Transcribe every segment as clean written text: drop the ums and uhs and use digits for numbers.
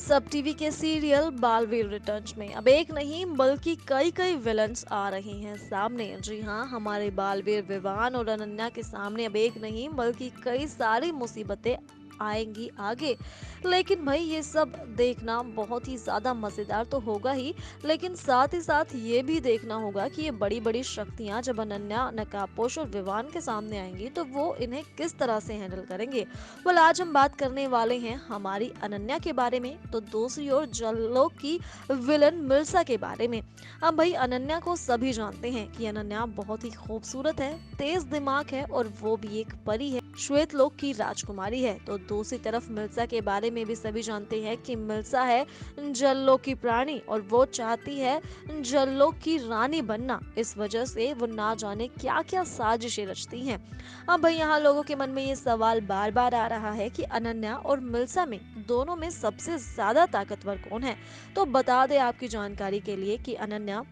सब टीवी के serial Baalveer returns में अब एक नहीं बल्कि कई कई विलन्स आ रहे हैं सामने। जी हाँ, हमारे बालवीर विवान और अनन्या के सामने अब एक नहीं बल्कि कई सारी मुसीबतें आएंगी आगे। लेकिन भाई ये सब देखना बहुत ही ज्यादा मजेदार तो होगा ही, लेकिन साथ ही साथ ये भी देखना होगा कि ये बड़ी बड़ी शक्तियां जब अनन्या, नकाबपोश और विवान के सामने आएंगी तो वो इन्हें किस तरह से हैंडल करेंगे। well, आज हम बात करने वाले हैं हमारी अनन्या के बारे में, तो दूसरी ओर जल्लों की विलन मिर्जा के बारे में। अब भाई अनन्या को सभी जानते हैं कि अनन्या बहुत ही खूबसूरत है, तेज दिमाग है और वो भी एक परी है, श्वेत लोक की राजकुमारी है। तो दूसरी तरफ मिर्जा के बारे में भी सभी जानते हैं कि मिर्जा है जल्लों की प्राणी और वो चाहती है जल्लों की रानी बनना। इस वजह से वो ना जाने क्या क्या साजिशें रचती हैं। अब भाई यहाँ लोगों के मन में ये सवाल बार बार आ रहा है कि अनन्या और मिल्सा में दोनों में सबसे ज्यादा ताकतवर कौन है। तो बता दे आपकी जानकारी के लिए कि अनन्या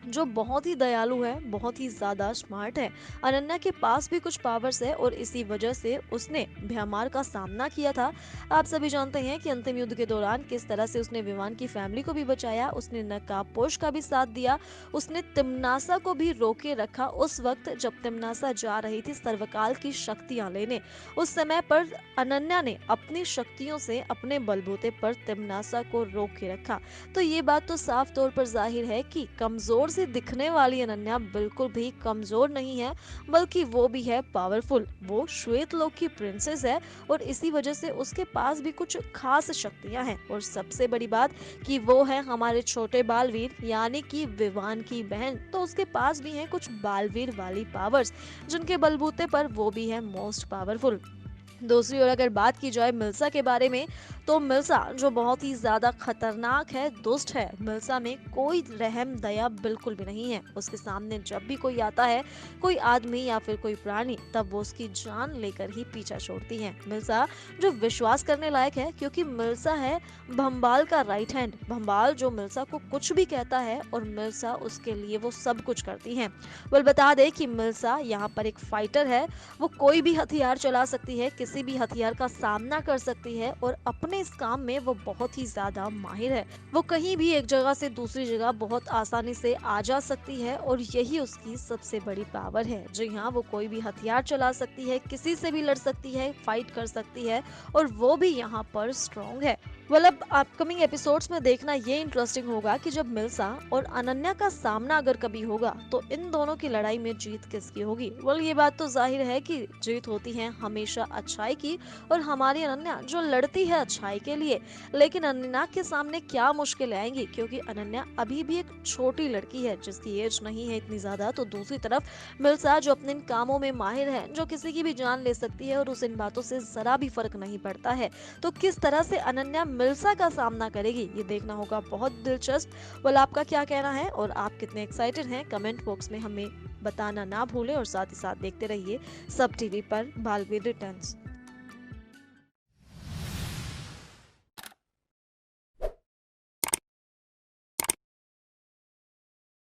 जो बहुत ही दयालु है, बहुत ही ज्यादा स्मार्ट है। अनन्या के पास भी कुछ पावर्स है और इसी वजह से उसने भ्यामार का सामना किया था। आप सभी जानते हैं कि अंतिम युद्ध के दौरान किस तरह से उसने विमान की फैमिली को भी बचाया, उसने नकाबपोश का भी साथ दिया, उसने तिमनासा को भी रोके रखा उस वक्त जब तिमनासा जा रही थी सर्वकाल की शक्तियां लेने। उस समय पर अनन्या ने अपनी शक्तियों से अपने बलबूते पर तिमनासा को रोक के रखा। तो ये बात तो साफ तौर पर जाहिर है कि कमजोर से दिखने वाली अनन्या बिल्कुल भी कमजोर नहीं है, बल्कि वो भी है पावरफुल। वो श्वेत लोक की प्रिंसेस है और इसी वजह से उसके पास भी कुछ खास शक्तियां हैं। और सबसे बड़ी बात कि वो है हमारे छोटे बालवीर यानी कि विवान की बहन, तो उसके पास भी है कुछ बालवीर वाली पावर्स, जिनके बलबूते पर वो भी है मोस्ट पावरफुल। दूसरी ओर अगर बात की जाए मिल्सा के बारे में, तो मिल्सा जो बहुत ही ज्यादा खतरनाक है, दुष्ट है। मिल्सा में कोई रहम दया बिल्कुल भी नहीं है। उसके सामने जब भी कोई आता है, कोई आदमी या फिर कोई प्राणी, तब वो उसकी जान लेकर ही पीछा छोड़ती है। मिल्सा जो विश्वास करने लायक है, क्योंकि मिल्सा है भंबाल का राइट हैंड। भंबाल जो मिल्सा को कुछ भी कहता है और मिल्सा उसके लिए वो सब कुछ करती है। बल बता दे कि मिल्सा यहाँ पर एक फाइटर है। वो कोई भी हथियार चला सकती है, किसी भी हथियार का सामना कर सकती है और अपने इस काम में वो बहुत ही ज्यादा माहिर है। वो कहीं भी एक जगह से दूसरी जगह बहुत आसानी से आ जा सकती है और यही उसकी सबसे बड़ी पावर है। जी हाँ, वो कोई भी हथियार चला सकती है, किसी से भी लड़ सकती है, फाइट कर सकती है और वो भी यहाँ पर स्ट्रॉन्ग है। अब अपकमिंग एपिसोड्स में देखना ये इंटरेस्टिंग होगा कि जब मिल्सा और अनन्या का सामना अगर कभी होगा तो इन दोनों की लड़ाई में जीत किसकी होगी। ये बात तो जाहिर है कि जीत होती है हमेशा अच्छाई की और हमारी अनन्या जो लड़ती है अच्छाई के लिए। लेकिन अनन्या के सामने क्या मुश्किलें आएंगी, क्योंकि अनन्या अभी भी एक छोटी लड़की है जिसकी एज नहीं है इतनी ज्यादा। तो दूसरी तरफ मिल्सा जो अपने इन कामों में माहिर है, जो किसी की भी जान ले सकती है और उस इन बातों से जरा भी फर्क नहीं पड़ता है। तो किस तरह से अनन्या मिल्सा का सामना करेगी, ये देखना होगा बहुत दिलचस्प। आपका क्या कहना है और आप कितने एक्साइटेड हैं, कमेंट बॉक्स में हमें बताना ना भूलें और साथ ही साथ देखते रहिए सब टीवी पर बालवीर रिटर्न्स।